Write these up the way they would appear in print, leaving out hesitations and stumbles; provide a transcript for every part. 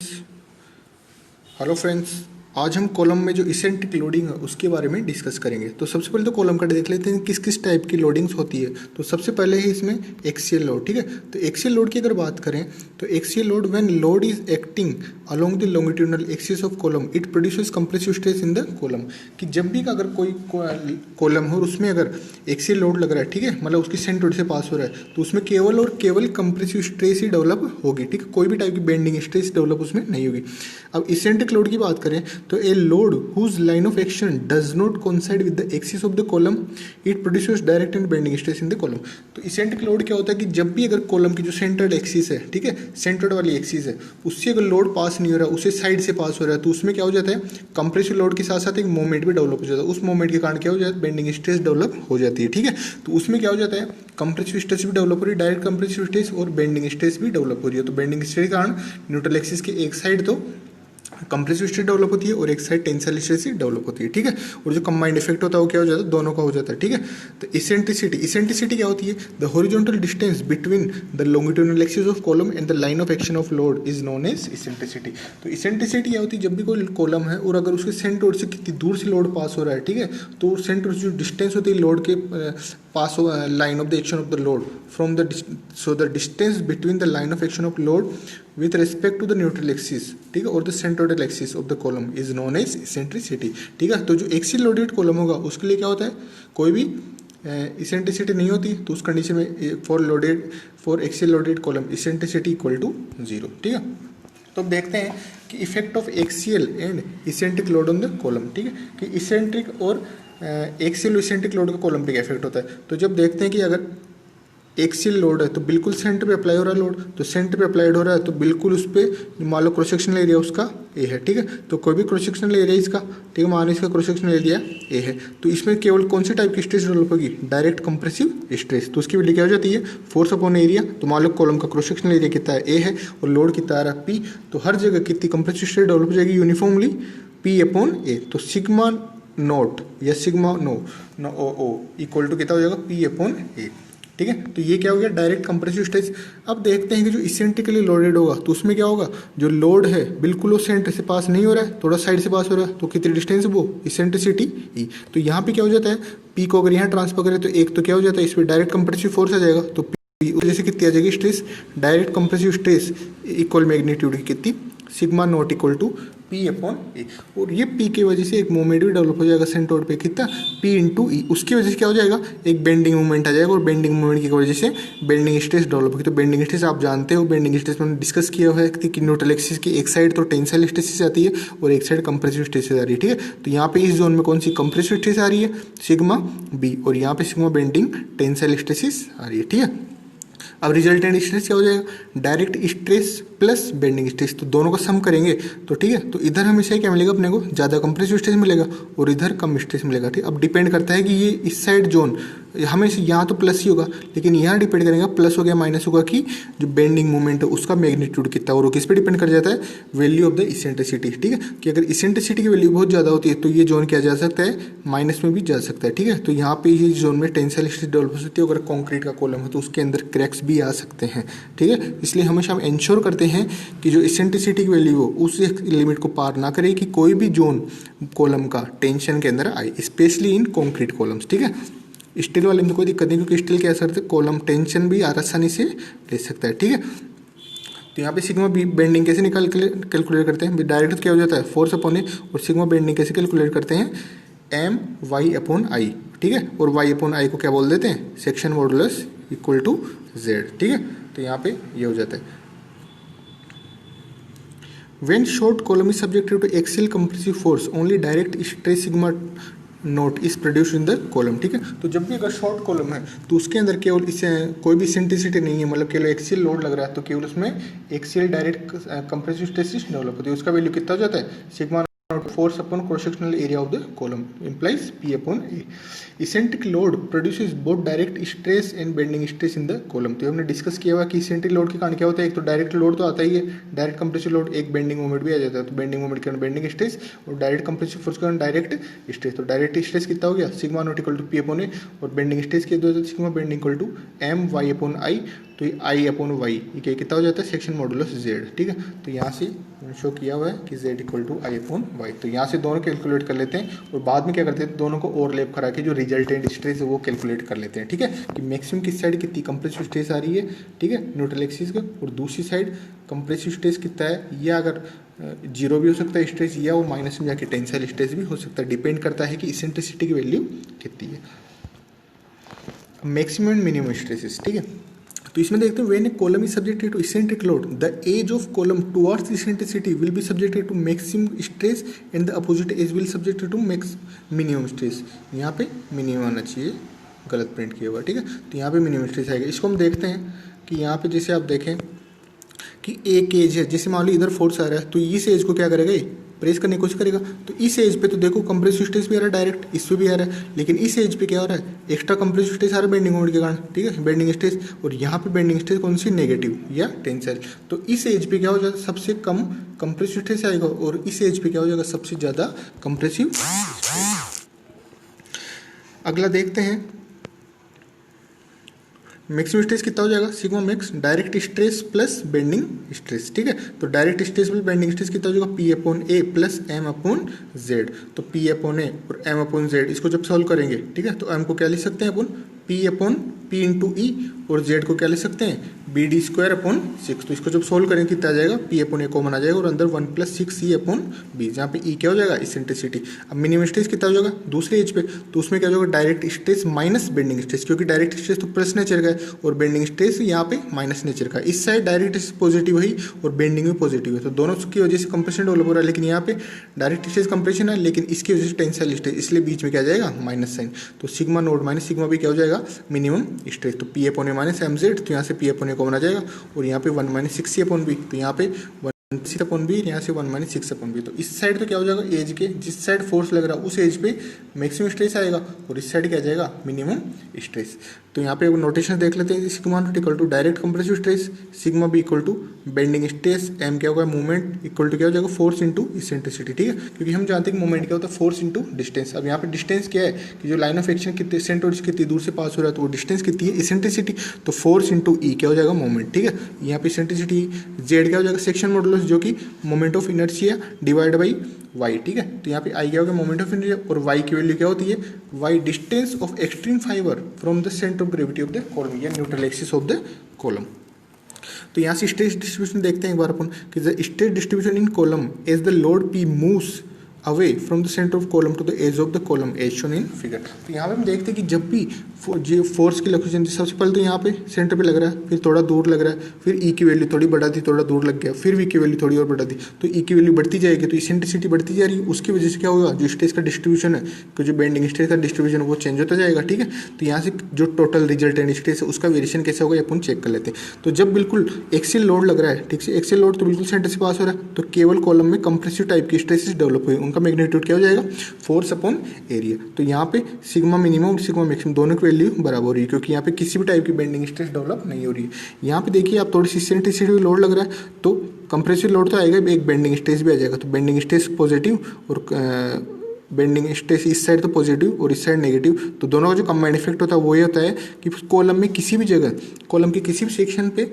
Hello friends, आज हम column में जो इसेंट्रिक लोडिंग है उसके बारे में डिस्कस करेंगे। तो सबसे पहले तो कॉलम का देख लेते हैं किस किस टाइप की लोडिंग्स होती है। तो सबसे पहले है इसमें एक्सियल लोड। ठीक है, तो एक्सियल लोड की अगर बात करें तो axial load when load is acting along the longitudinal axis of column it produces compressive stress in the column. कि जब भी अगर कोई कॉलम हो और उसमें अगर एक्सियल लोड लग रहा है, ठीक है, मतलब उसकी सेंट्रोइड से पास हो रहा है, तो उसमें केवल और केवल कंप्रेसिव स्ट्रेस ही डेवलप होगी। ठीक है, कोई भी टाइप की बेंडिंग स्ट्रेस डेवलप उसमें नहीं होगी। अब इसेंट्रिक लोड की बात करें तो a load whose line of action does not coincide with the axis of the column it produces direct and bending stress in the column. तो इसेंट्रिक लोड क्या होता है कि जब भी अगर कॉलम की जो सेंट्रल एक्सिस है, ठीक है, सेंट्रल वाली एक्सिस है, उससे अगर लोड पास नहीं हो रहा है, उसे साइड से पास हो रहा है, तो उसमें क्या हो जाता है, कंप्रेसिव लोड के साथ साथ एक मोमेंट भी डेवलप हो जाता है। उस मोमेंट के कारण क्या हो जाता है, बेंडिंग स्ट्रेस डेवलप हो जाती है। ठीक है, तो उसमें क्या हो जाता है, कंप्रेसिव स्ट्रेस भी डेवलप हो रही है, डायरेक्ट कंप्रेसिव स्ट्रेस और बेंडिंग स्ट्रेस भी डेवलप हो रही है। तो बेंडिंग स्ट्रेस के कारण न्यूट्रल एक्सिस के एक साइड तो कंप्रेसिव स्ट्रेस डेवलप होती है और एक साइड टेंसाइल स्ट्रेस ही डेवलप होती है। ठीक है, और जो कंबाइंड इफेक्ट होता है वो क्या हो जाता है, दोनों का हो जाता है। ठीक है, तो इसेंट्रिसिटी क्या होती है, the horizontal distance between the longitudinal axis of column and the line of action of load is known as eccentricity. तो इसेंट्रिसिटी क्या होती है, जब भी कोई कॉलम है और अगर उसके सेंट्रोइड से कितनी दूर से लोड पास हो रहा है, ठीक है, तो सेंट्रोइड से जो डिस्टेंस होती है लोड के पास line of the action of the load from the so the distance between the line of action of load with respect to the neutral axis, ठीक है, और the centroidal axis of the column is known as eccentricity. ठीक है, तो जो axial loaded column होगा उसके लिए क्या होता है, कोई भी इसेंट्रिसिटी नहीं होती। तो उस कंडीशन में for axial loaded column eccentricity equal to 0। ठीक है, तो अब देखते हैं कि effect of axial and eccentric load on the column. ठीक है, कि इसेंट्रिक और एक्सियल इसेंट्रिक लोड का कॉलम पे क्या इफेक्ट होता है। तो जब देखते हैं कि अगर एक्सियल लोड है तो बिल्कुल सेंटर पे अप्लाई हो रहा है लोड, तो सेंटर पे अप्लाइड हो रहा है तो बिल्कुल उस पर मान लो क्रॉस सेक्शनल एरिया उसका ए है। ठीक है, तो कोई भी क्रॉस सेक्शनल एरिया इसका, ठीक है, मान इसका क्रॉस सेक्शनल एरिया ए है, तो इसमें केवल कौन सी टाइप की स्ट्रेस डेवलप होगी, डायरेक्ट कंप्रेसिव स्ट्रेस। तो उसकी वैल्यू क्या हो जाती है, फोर्स अपॉन एरिया। तो मान लो कॉलम का क्रॉस सेक्शनल एरिया कितना है, ए है, और लोड कितना आ रहा है, पी, तो हर जगह कितनी कंप्रेसिव स्ट्रेस डेवलप हो जाएगी, यूनिफॉर्मली पी अपॉन ए। तो सिग्मा नोट या sigma no O equal to कितना हो जाएगा, पी अपॉन ए। ठीक है, तो ये क्या हो गया, डायरेक्ट कंप्रेसिव स्ट्रेस। अब देखते हैं कि जो इसेंट्रिकली लोडेड होगा तो उसमें क्या होगा, जो लोड है बिल्कुल वो सेंटर से पास नहीं हो रहा है, थोड़ा साइड से पास हो रहा है, तो कितनी डिस्टेंस वो इसेंट्रिसिटी ई। तो यहाँ पे क्या हो जाता है, पी को अगर यहाँ ट्रांसफर करें तो एक तो क्या हो जाता है, इस पर डायरेक्ट कंप्रेसिव फोर्स आ जाएगा, तो पी उस वजह से कितनी आ जाएगी stress, direct compressive stress equal magnitude की कितनी, sigma not equal to P upon A. और ये पी की वजह से एक मोमेंट भी डेवलप हो जाएगा सेंट्रोइड पे, कितना, पी इंटू ई। उसकी वजह से क्या हो जाएगा, एक बेंडिंग मूवमेंट आ जाएगा और बेंडिंग मूवमेंट की वजह से बेंडिंग स्ट्रेस डेवलप होगी। तो बेंडिंग स्ट्रेस आप जानते हो, बेंडिंग स्ट्रेस मैंने डिस्कस किया हुआ है कि न्यूट्रल एक्सिस की एक साइड तो टेंसाइल स्ट्रेस से आती है और एक साइड कंप्रेसिव स्ट्रेस से आ रही है। ठीक है, तो यहाँ पे इस जोन में कौन सी कंप्रेसिव स्ट्रेस आ रही है, सिग्मा बी, और यहाँ पे सिग्मा बेंडिंग टेंसाइल स्ट्रेस आ रही है। ठीक है, अब रिजल्टेंट स्ट्रेस क्या हो जाएगा, direct stress plus bending stress, तो दोनों का सम करेंगे तो ठीक है, तो इधर हमेशा क्या मिलेगा अपने को, ज़्यादा कंप्रेसिव स्ट्रेस मिलेगा और इधर कम स्ट्रेस मिलेगा। ठीक, अब डिपेंड करता है कि ये इस साइड जोन हमेशा यहाँ तो प्लस ही होगा, लेकिन यहाँ डिपेंड करेगा प्लस हो गया माइनस होगा कि जो बेंडिंग मोमेंट है उसका मैग्नीट्यूड कितना, और किस पे डिपेंड कर जाता है, वैल्यू ऑफ द इसेंट्रिसिटी। ठीक है, कि अगर इसेंट्रिसिटी की वैल्यू बहुत ज़्यादा होती है तो ये जोन क्या जा सकता है, माइनस में भी जा सकता है। ठीक है, तो यहाँ पे ये जोन में टेंसाइल स्ट्रेस डेवलप हो सकती है। अगर कॉन्क्रीट का कॉलम है तो उसके अंदर क्रैक्स भी आ सकते हैं। ठीक है, इसलिए हमेशा हम इंश्योर करते हैं कि जो इसेंट्रिसिटी की वैल्यू हो उस लिमिट को पार ना करे कि कोई भी जोन कॉलम का टेंशन के अंदर आए, स्पेशली इन कॉन्क्रीट कॉलम्स। ठीक है, स्टील वाले में तो कोई दिक्कत नहीं, क्योंकि स्टील क्या करते हैं, कॉलम टेंशन भी आसानी से ले सकता है। ठीक है, तो यहाँ पे सिग्मा बी बेंडिंग कैसे कैलकुलेट करते हैं, डायरेक्ट क्या हो जाता है, फोर्स अपॉन ए, और सिग्मा बेंडिंग कैसे कैलकुलेट करते हैं, एम वाई अपॉन आई। ठीक है, और वाई अपॉन आई को क्या बोल देते हैं, section modulus equal to Z. ठीक है, तो यहाँ पे ये हो जाता है, when short column is subjected to axial compressive force only direct stress sigma note is produce in the column. ठीक है, तो जब भी अगर शॉर्ट कॉलम है तो उसके अंदर केवल इसे कोई भी इसेंट्रिसिटी नहीं है, मतलब केवल एक्सियल लोड लग रहा है, तो केवल उसमें axial direct compressive stress develop होती है, उसका वैल्यू कितना हो जाता है, sigma force upon cross-sectional area of the column implies P upon A. Eccentric load produces both direct stress and bending stress in the column. तो हमने डिस्कस किया हुआ कि इसेंट्रिक लोड के कारण क्या होता है, एक तो डायरेक्ट लोड तो आता ही है, डायरेक्ट कंप्रेसिव लोड, एक बेंडिंग मोमेंट भी आ जाता है। तो बेंडिंग मोमेंट के कारण बेंडिंग स्ट्रेस और डायरेक्ट कंप्रेसिव फोर्स के कारण डायरेक्ट स्ट्रेस। तो डायरेक्ट स्ट्रेस कितना हो गया, sigma not equal to P upon A, और बेंडिंग स्ट्रेस के दो sigma bending equal to M Y upon I. तो ये आई अपॉन वाई ये कितना हो जाता है, सेक्शन मॉडुलस जेड। ठीक है, तो यहाँ से शो किया हुआ है कि z equal to I upon Y. तो यहाँ से दोनों कैलकुलेट कर लेते हैं और बाद में क्या करते हैं, दोनों को ओवरलैप करा के जो रिजल्टेंट स्ट्रेस है वो कैलकुलेट कर लेते हैं। ठीक है, कि मैक्सिमम किस साइड कितनी कंप्रेसिव स्ट्रेस आ रही है, ठीक है, न्यूट्रल एक्सिस का, और दूसरी साइड कंप्रेसिव स्ट्रेस कितना है, या अगर जीरो भी हो सकता है स्ट्रेस, या वो माइनस में जाके टेंसाइल स्ट्रेस भी हो सकता है। डिपेंड करता है कि इसेंट्रिसिटी की वैल्यू कितनी है। मैक्सिमम एंड मिनिमम स्ट्रेसेस, ठीक है। तो इसमें देखते हैं, when a column is subjected to eccentric load the edge of column towards eccentricity will be subjected to maximum stress and the opposite edge will subjected to minimum stress. यहाँ पे minimum आना चाहिए, गलत प्रिंट किया हुआ। ठीक है, तो यहाँ पे मिनिमम स्ट्रेस आएगा। इसको हम देखते हैं कि यहाँ पे जैसे आप देखें कि एक एज है, जैसे मान लो इधर फोर्स आ रहा है तो इस एज को क्या करेगा, ये प्रेस करने की कोशिश करेगा। तो इस एज पे तो देखो कंप्रेसिव स्ट्रेस भी आ रहा है डायरेक्ट, इस पे भी आ रहा है, लेकिन इस एज पे क्या हो रहा है, एक्स्ट्रा कंप्रेसिव स्ट्रेस आ रहा है बेंडिंग मोमेंट के कारण। ठीक है, बेंडिंग स्ट्रेस, और यहाँ पे बेंडिंग स्ट्रेस कौन सी, नेगेटिव या टेंसाइल। तो इस एज पे क्या हो जाएगा, सबसे कम कंप्रेसिव स्ट्रेस आएगा, और इस एज पे क्या हो जाएगा, सबसे ज़्यादा कंप्रेसिव। अगला देखते हैं, मैक्सिमम स्ट्रेस कितना हो जाएगा, sigma max direct stress plus bending stress. ठीक है, तो direct stress plus bending stress कितना हो जाएगा, पी अपॉन ए प्लस एम अपॉन जेड। तो पी अपॉन ए और एम अपॉन जेड, इसको जब सॉल्व करेंगे, ठीक है, तो एम को क्या लिख सकते हैं अपन, पी अपॉन पी इंटू ई, और जेड को क्या लिख सकते हैं, बी डी स्क्वायर अपॉन 6। तो इसको जब सोल्व करेंगे कितना आ जाएगा, पी अपॉन ए कॉमन आ जाएगा, और अंदर 1 प्लस 6 ई अपॉन बी, जहाँ पे ई क्या हो जाएगा, इसेंट्रिसिटी। अब मिनिमम स्ट्रेस कितना हो जाएगा दूसरे एज पे, तो उसमें क्या हो जाएगा, direct stress minus bending stress, क्योंकि डायरेक्ट स्ट्रेस तो प्लस नेचर का है और बेंडिंग स्ट्रेस यहाँ पे माइनस नेचर का है। इस साइड डायरेक्ट स्ट्रेस पॉजिटिव है और बेंडिंग भी पॉजिटिव है, तो दोनों की वजह से कंप्रेशन डेवलप हो रहा है। लेकिन यहाँ पे डायरेक्ट स्ट्रेस कंप्रेशन है, लेकिन इसकी वजह से टेंसाइल स्ट्रेस, इसलिए बीच में क्या जाएगा, माइनस साइन। तो सिग्मा नोड माइनस सिग्मा भी क्या हो जाएगा, मिनिमम स्ट्रेस। तो पी अपॉन ए माइनस एम जेड, तो यहाँ से पी अपॉन ए कॉमन आ जाएगा, और यहाँ पे 1 माइनस 6 अपॉन बी, तो यहाँ पे 1 6 अपॉन बी, यहाँ से 1 माइनस 6 अपॉन बी। तो इस साइड तो क्या हो जाएगा, एज के जिस साइड फोर्स लग रहा है उस एज पे मैक्सिमम स्ट्रेस आएगा, और इस साइड क्या जाएगा, मिनिमम स्ट्रेस। तो यहाँ पे नोटेशन देख लेते हैं, sigma not equal to direct compressive stress, sigma B equal to bending stress, M क्या होगा, मूवमेंट इक्वल टू क्या हो जाएगा, फोर्स इंटू इसेंट्रिसिटी। ठीक है, क्योंकि हम जानते हैं कि मूवमेंट क्या होता है, फोर्स इंटू डिस्टेंस। अब यहाँ पे डिस्टेंस क्या है, कि जो लाइन ऑफ एक्शन कितने सेंटर से कितनी दूर से पास हो रहा है, तो वो डिस्टेंस कितनी है, इसेंट्रिसिटी। तो फोर्स इंटू ई क्या हो जाएगा, मोमेंट। ठीक है, यहाँ पे इसेंट्रिसिटी, जेड क्या हो जाएगा, सेक्शन मॉडुलस, जो कि moment of inertia divide by Y. ठीक है, तो यहाँ पे आई क्या होगा, मोमेंट ऑफ इनर्शिया, और वाई की वैल्यू क्या होती है, Y distance of extreme fibre from the centre of gravity of the column, या neutral axis of the column. तो यहाँ से स्ट्रेस डिस्ट्रीब्यूशन देखते हैं एक बार अपन, कि the stress distribution in column as the load P moves away from the centre of column to the edge of the column as shown in figure. तो यहाँ पे हम देखते हैं कि जब भी फोर्स की लोकेशन, सबसे पहले तो यहाँ पे सेंटर पे लग रहा है, फिर थोड़ा दूर लग रहा है, फिर ई की वैल्यू थोड़ी बढ़ा दी, थोड़ा दूर लग गया, फिर वी की वैल्यू थोड़ी और बढ़ा दी, तो ई की वैल्यू बढ़ती जाएगी, तो इसेंट्रिसिटी बढ़ती जा रही है। उसकी वजह से क्या होगा, जो स्ट्रेस का डिस्ट्रीब्यूशन है, कि जो बेंडिंग स्ट्रेस का डिस्ट्रीब्यूशन है वो चेंज होता जाएगा। ठीक है, तो यहाँ से जो टोटल रिजल्टेंट स्ट्रेस है उसका वेरिएशन कैसे होगा, अपन चेक कर लेते हैं। तो जब बिल्कुल एक्सियल लोड लग रहा है, ठीक है, एक्सियल लोड तो बिल्कुल सेंटर से पास हो रहा है, तो केवल कॉलम में कंप्रेसिव टाइप की स्ट्रेसेस डेवलप हुए, उनका मैग्नीट्यूड क्या हो जाएगा, फोर्स अपॉन एरिया। तो यहाँ पे सिग्मा मिनिमम और सिग्मा मैक्सिमम दोनों की वैल्यू बराबर हो रही है, क्योंकि यहाँ पे किसी भी टाइप की बेंडिंग स्ट्रेस डेवलप नहीं हो रही है। यहाँ पे देखिए आप थोड़ी सी इसेंट्रिसिटी लोड लग रहा है, तो कंप्रेसिव लोड तो आएगा, एक बेंडिंग स्ट्रेस भी आ जाएगा। तो बेंडिंग स्ट्रेस पॉजिटिव और बेंडिंग स्ट्रेस इस साइड तो पॉजिटिव और इस साइड नेगेटिव, तो दोनों का जो कंबाइंड इफेक्ट होता है वो ये होता है कि कॉलम में किसी भी जगह, कॉलम के किसी भी सेक्शन पे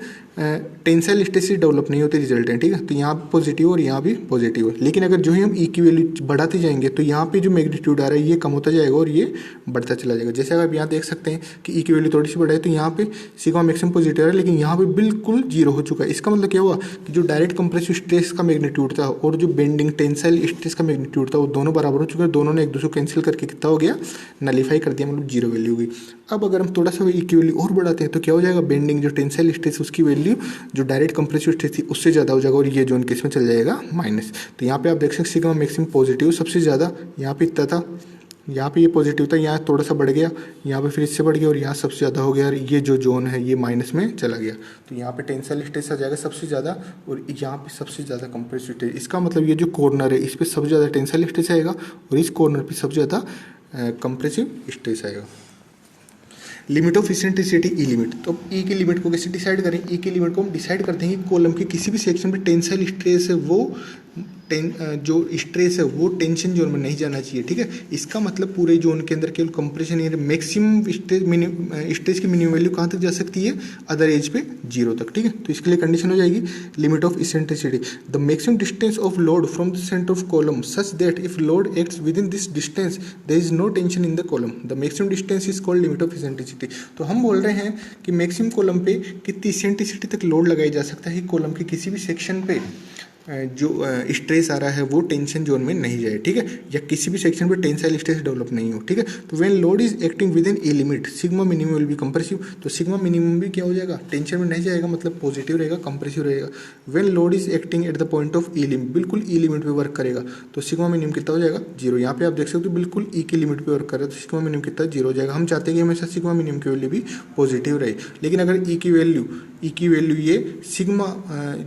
टेंसाइल स्ट्रेस डेवलप नहीं होते रिजल्ट है। ठीक है, तो यहाँ पे पॉजिटिव और यहाँ भी पॉजिटिव है, लेकिन अगर जो ही हम ई की वैल्यू बढ़ाते जाएंगे तो यहाँ पे जो मैग्नीट्यूड आ रहा है ये कम होता जाएगा और ये बढ़ता चला जाएगा। जैसे अगर आप यहाँ देख सकते हैं कि ई की वैल्यू थोड़ी सी बढ़ाई, तो यहाँ पे सिग्मा मैक्सिमम पॉजिटिव आ रहा है, लेकिन यहाँ पे बिल्कुल जीरो हो चुका है। इसका मतलब क्या हुआ कि जो डायरेक्ट कंप्रेसिव स्ट्रेस का मैग्नीट्यूड था और जो बेंडिंग टेंसाइल स्ट्रेस का मैग्नीट्यूड था वो दोनों बराबर हो चुके हैं, दोनों ने एक दूसरे को कैंसिल करके कितना हो गया, नलीफाई कर दिया, मतलब जीरो वैल्यू हो गई। अब अगर हम थोड़ा सा ई की वैल्यू और बढ़ाते हैं तो क्या हो जाएगा, बेंडिंग जो टेंसाइल स्ट्रेस उसकी वैल्यू जो डायरेक्ट कंप्रेसिव स्ट्रेस थी उससे ज़्यादा हो जाएगा, और ये जोन केस में चल जाएगा माइनस। तो यहाँ पे आप देख सकते हैं सिग्मा मैक्सिमम पॉजिटिव सबसे ज़्यादा यहाँ पे इतना था, यहाँ पे ये पॉजिटिव था, यहाँ थोड़ा सा बढ़ गया, यहाँ पे फिर इससे बढ़ गया और यहाँ सबसे ज़्यादा हो गया और ये जो जोन है ये माइनस में चला गया। तो यहाँ पे टेंसाइल स्ट्रेस आ जाएगा सबसे ज़्यादा और यहाँ पे सबसे ज़्यादा कंप्रेसिव स्ट्रेस। इसका मतलब ये जो कॉर्नर है इस पर सबसे ज़्यादा टेंसाइल स्ट्रेस आएगा और इस कॉर्नर पर सबसे ज़्यादा कंप्रेसिव स्ट्रेस आएगा। Limit of eccentricity E limit. तो ई की लिमिट को कैसे डिसाइड करें? ई की लिमिट को हम डिसाइड करते हैं कि कॉलम के किसी भी सेक्शन पे टेंसाइल स्ट्रेस है वो जो स्ट्रेस है वो टेंशन जोन में नहीं जाना चाहिए, ठीक है। इसका मतलब पूरे जोन के अंदर केवल कंप्रेशन एरिया मैक्सिमम स्ट्रेस की मिनिमम वैल्यू कहाँ तक जा सकती है? अदर एज पे 0 तक, ठीक है। तो इसके लिए कंडीशन हो जाएगी limit of eccentricity the maximum distance of load from the centre of column such that if load acts within this distance there is no tension in the column the maximum distance is called limit of eccentricity. तो हम बोल रहे हैं कि maximum column पे कितनी eccentricity तक load लगाई जा सकता है, कॉलम के किसी भी सेक्शन पे जो स्ट्रेस आ रहा है वो टेंशन जोन में नहीं जाए, ठीक है, या किसी भी सेक्शन पे टेंसाइल स्ट्रेस डेवलप नहीं हो, ठीक है। तो when load is acting with in a limit sigma minimum will be compressive. तो सिग्मा मिनिमम भी क्या हो जाएगा? टेंशन में नहीं जाएगा, मतलब पॉजिटिव रहेगा, कंप्रेसिव रहेगा। When load is acting at the point of E limit, बिल्कुल ई लिमिट पे वर्क करेगा तो सिग्मा मिनिमम कितना हो जाएगा? 0। यहाँ पे आप देख सकते हो बिल्कुल ई की लिमिट पे वर्क कर रहा है तो सिग्मा मिनिमम कितना? 0 हो जाएगा। हम चाहते हैं कि हमेशा सिग्मा मिनिमम की वैल्यू भी पॉजिटिव रहे, लेकिन अगर ई की वैल्यू ये सिग्मा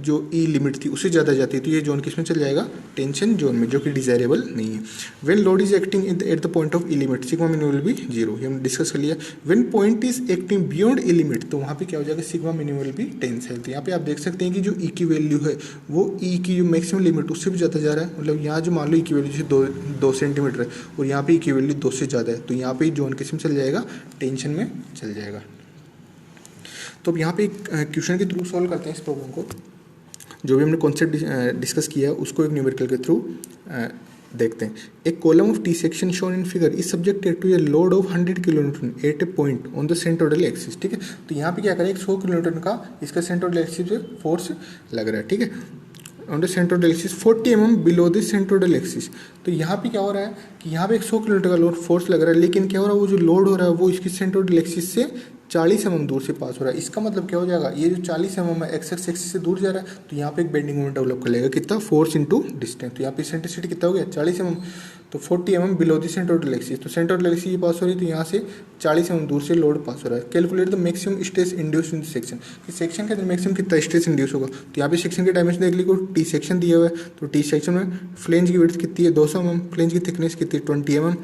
जो ई लिमिट थी उससे ज़्यादा जाती है तो ये जोन किसमें चल जाएगा? टेंशन जोन में, जो कि डिजायरेबल नहीं है। When load is acting at the point of E limit sigma minimum will be 0, ये हमने डिस्कस कर लिया। When point is acting beyond E limit तो वहाँ पे क्या हो जाएगा? Sigma minimum will be tensile. तो यहाँ पे आप देख सकते हैं कि जो ई की वैल्यू है वो ई की जो मैक्सिमम लिमिट उससे भी ज़्यादा जा रहा है, मतलब यहाँ जो मान लो ई की वैल्यू जैसे 2 सेंटीमीटर है और यहाँ पे ई की वैल्यू 2 से ज़्यादा है तो यहाँ पे जोन किस में चल जाएगा? टेंशन में चल जाएगा। तो अब यहाँ पे एक क्वेश्चन के थ्रू सॉल्व करते हैं इस प्रॉब्लम को। जो भी हमने कॉन्सेप्ट डिस्कस किया है उसको एक न्यूमेरिकल के थ्रू देखते हैं। एक column of T section shown in figure is subjected to a load of 100 kilonewton at a point on the centroidal axis, ठीक है। तो यहाँ पे क्या करें? 100 किलोन्यूटन का इसका सेंट्रोइडल एक्सिस पे फोर्स लग रहा है, ठीक है, on the centroidal axis 40 mm below the centroidal axis. तो यहाँ पे क्या हो रहा है कि यहाँ पे 100 किलोमीटर का लोड फोर्स लग रहा है, लेकिन क्या हो रहा है? वो जो लोड हो रहा है वो इसकी सेंट्रोइडल एक्सिस से 40 mm दूर से पास हो रहा है। इसका मतलब क्या हो जाएगा? ये जो 40 mm है एक्स एक्सिस से दूर जा रहा है तो यहाँ पे एक बेंडिंग मोमेंट डेवलप कर लेगा, कितना? Force into distance. तो यहाँ पे इसेंट्रिसिटी कितना हो गया? 40 mm। तो 40 mm below the centroidal axis, तो सेंट्रोइडल एक्सिस ये पास हो रही है तो यहाँ से 40 mm दूर से लोड पास हो रहा है। Calculate the maximum stress induce in section, कि सेक्शन के अंदर मैक्सिमम कितना स्ट्रेस इंड्यूस होगा। तो यहाँ पे सेक्शन के डायमेंशन देख लीजिए, टी सेक्शन दिया हुआ है तो टी सेक्शन में फ्लेंज की विड्थ कितनी है? 200 mm, फ्लेंज की थिकनेस कितनी है? 20 mm,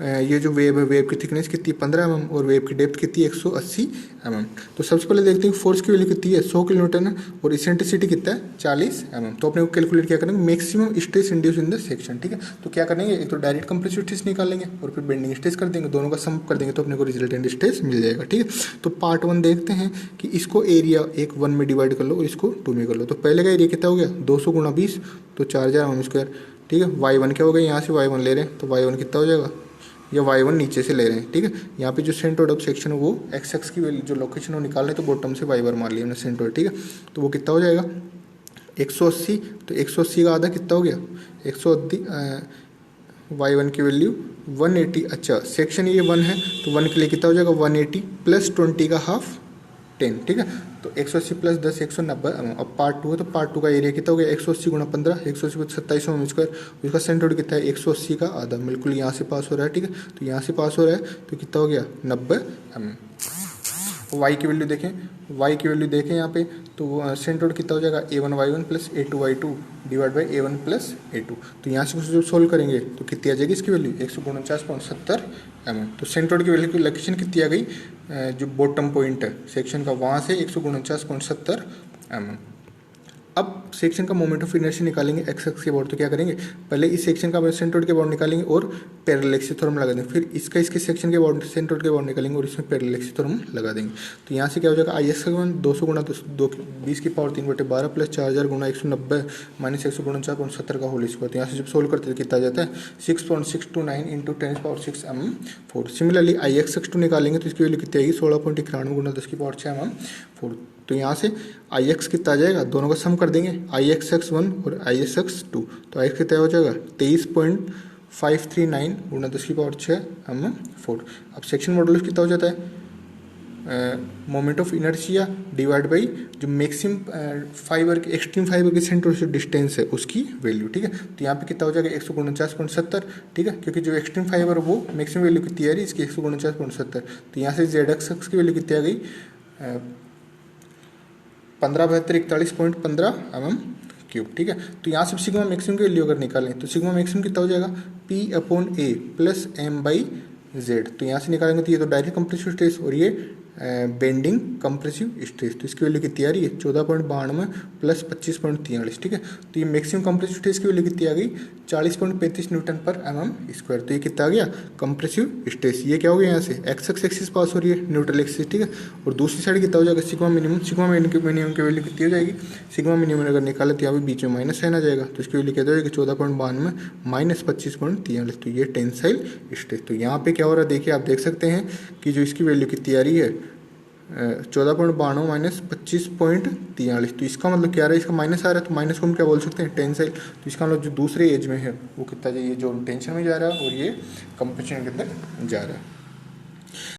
ये जो वेव है वेव की थिकनेस कितनी है? 15 mm और वेव की डेप्थ कितनी है? 180 mm। तो सबसे पहले देखते हैं फोर्स की वैल्यू कितनी है? 100 किलोन्यूटन है और इसेंट्रिसिटी कितना है? 40 mm। तो अपने को कैलकुलेट क्या करेंगे? Maximum stress induce in the section, ठीक है। तो क्या करेंगे? एक तो डायरेक्ट कंप्रेसिव स्ट्रेस निकालेंगे और फिर बेंडिंग स्ट्रेस कर देंगे, दोनों का सम कर देंगे तो अपने को रिजल्टेंट स्ट्रेस मिल जाएगा, ठीक है। तो पार्ट 1 देखते हैं कि इसको एरिया एक 1 में डिवाइड कर लो और इसको 2 में कर लो। तो पहले का एरिया कितना हो गया? 200 गुणा 20 तो 4000 mm स्क्वायर, ठीक है। y1 क्या हो गया? यहाँ से y1 ले रहे हैं तो y1 कितना हो जाएगा? या y1 नीचे से ले रहे हैं, ठीक है। यहाँ पे जो सेंट्रोइड ऑफ सेक्शन है वो एक्स एक्स की वैल्यू जो लोकेशन वो निकाल रहे हैं तो बॉटम से y1 मान लिया हमने सेंट्रोइड, ठीक है। तो वो कितना हो जाएगा? 180। तो 180 का आधा कितना हो गया? 180 y1 की वैल्यू 180। अच्छा सेक्शन ये 1 है तो 1 के लिए कितना हो जाएगा? 180 प्लस 20 का हाफ 10, ठीक है। तो 180 प्लस 10 190। अब पार्ट 2 है तो पार्ट 2 का एरिया कितना हो गया? 180 गुणा 15 180 को 2700 mm स्क्वायर, उसका सेंट्रोइड कितना है? 180 का आधा, बिल्कुल यहाँ से पास हो रहा है, ठीक है। तो यहाँ से पास हो रहा है तो कितना हो गया? 90 mm। y की वैल्यू देखें यहाँ पे तो सेंट्रोइड कितना हो जाएगा? A1 y1 plus A2 y2 divide by A1 plus A2। तो यहाँ से कुछ जब सोल्व करेंगे तो कितनी आ जाएगी इसकी वैल्यू? 149.70 mm। तो सेंट्रोइड की वैल्यू की लोकेशन कितनी आ गई? जो बॉटम पॉइंट है सेक्शन का वहाँ से 149.70 mm। अब सेक्शन का मोमेंट ऑफ इनर्शिया निकालेंगे एक्स एक्स के अबाउट। तो क्या करेंगे? पहले इस सेक्शन का सेंट्रोइड के अबाउट निकालेंगे और पैरेलल थ्योरम लगा देंगे, फिर इसका इसके सेक्शन के अबाउट सेंट्रोइड के अबाउट निकालेंगे और इसमें पैरेलल थ्योरम लगा देंगे। तो यहाँ से क्या हो जाएगा? आई एक्स का 200 गुणा 20 की पावर 3/12 प्लस 4000 गुणा 190 माइनस 149.70 का होल स्क्वायर। तो यहाँ से जब सोल्व करते हैं कितना जाता है? 6.629 into 10⁻6 mm4। Similarly I x x 2 निकालेंगे तो इसकी वैल्यू कितनी आएगी? 16.91 गुणा 10⁻6 mm4। तो यहाँ से आई एक्स कितना आ जाएगा? दोनों का सम कर देंगे, आई एक्स एक्स 1 और आई एक्स एक्स 2। तो आई एक्स कितना हो जाएगा? 23.539 गुणा 10⁻6 mm4। अब सेक्शन मॉडुलस कितना हो जाता है? Moment of inertia divide by जो मैक्सिमम फाइबर के एक्सट्रीम फाइबर के सेंटर से डिस्टेंस है उसकी वैल्यू, ठीक है। तो यहाँ पे कितना हो जाएगा 149.70, ठीक है, क्योंकि जो एक्सट्रीम फाइबर वो मैक्सिमम वैल्यू कितनी आ रही है इसकी 149.70। तो यहाँ से जेड एक्स की वैल्यू कितनी आ गई 157241.15 mm³, ठीक है। तो यहाँ से सिग्मा मैक्सिमम की वैल्यू अगर निकालें तो सिग्मा मैक्सिमम कितना हो जाएगा P/A प्लस M/Z। तो यहाँ से निकालेंगे तो ये तो डायरेक्ट कंप्रेसिव स्ट्रेस और ये बेंडिंग कंप्रेसिव स्ट्रेस, तो इसकी वैल्यू कितनी आ रही है 14.92 प्लस 25.43, ठीक है। तो ये मैक्सिमम कंप्रेसिव स्ट्रेस की वैल्यू कितनी आ गई 40.35 न्यूटन पर mm²। तो ये कितना आ गया कंप्रेसिव स्ट्रेस। ये क्या हो गया यहाँ से एक्स एक्सिस पास हो रही है न्यूट्रल एक्सिस, ठीक है। और दूसरी साइड कितना हो जाएगा सिग्मा मिनिमम की वैल्यू कितनी हो जाएगी सिग्मा मिनिमम अगर निकाले तो यहाँ पे बीच में माइनस रहना जाएगा, तो इसकी वैल्यू कितनी हो जाएगी 14.92 माइनस 25.43। तो ये टेंसाइल स्ट्रेस। तो यहाँ पे क्या हो रहा है देखिए, आप देख सकते हैं कि जो इसकी वैल्यू कितनी आ रही है 14.92 माइनस 25.43। तो इसका मतलब क्या आ रहा है, इसका माइनस आ रहा है तो माइनस को हम क्या बोल सकते हैं टेंसाइल। तो इसका मतलब जो दूसरे एज में है वो कितना, ये जो टेंशन में जा रहा है और ये कंप्रेशन के अंदर जा रहा है।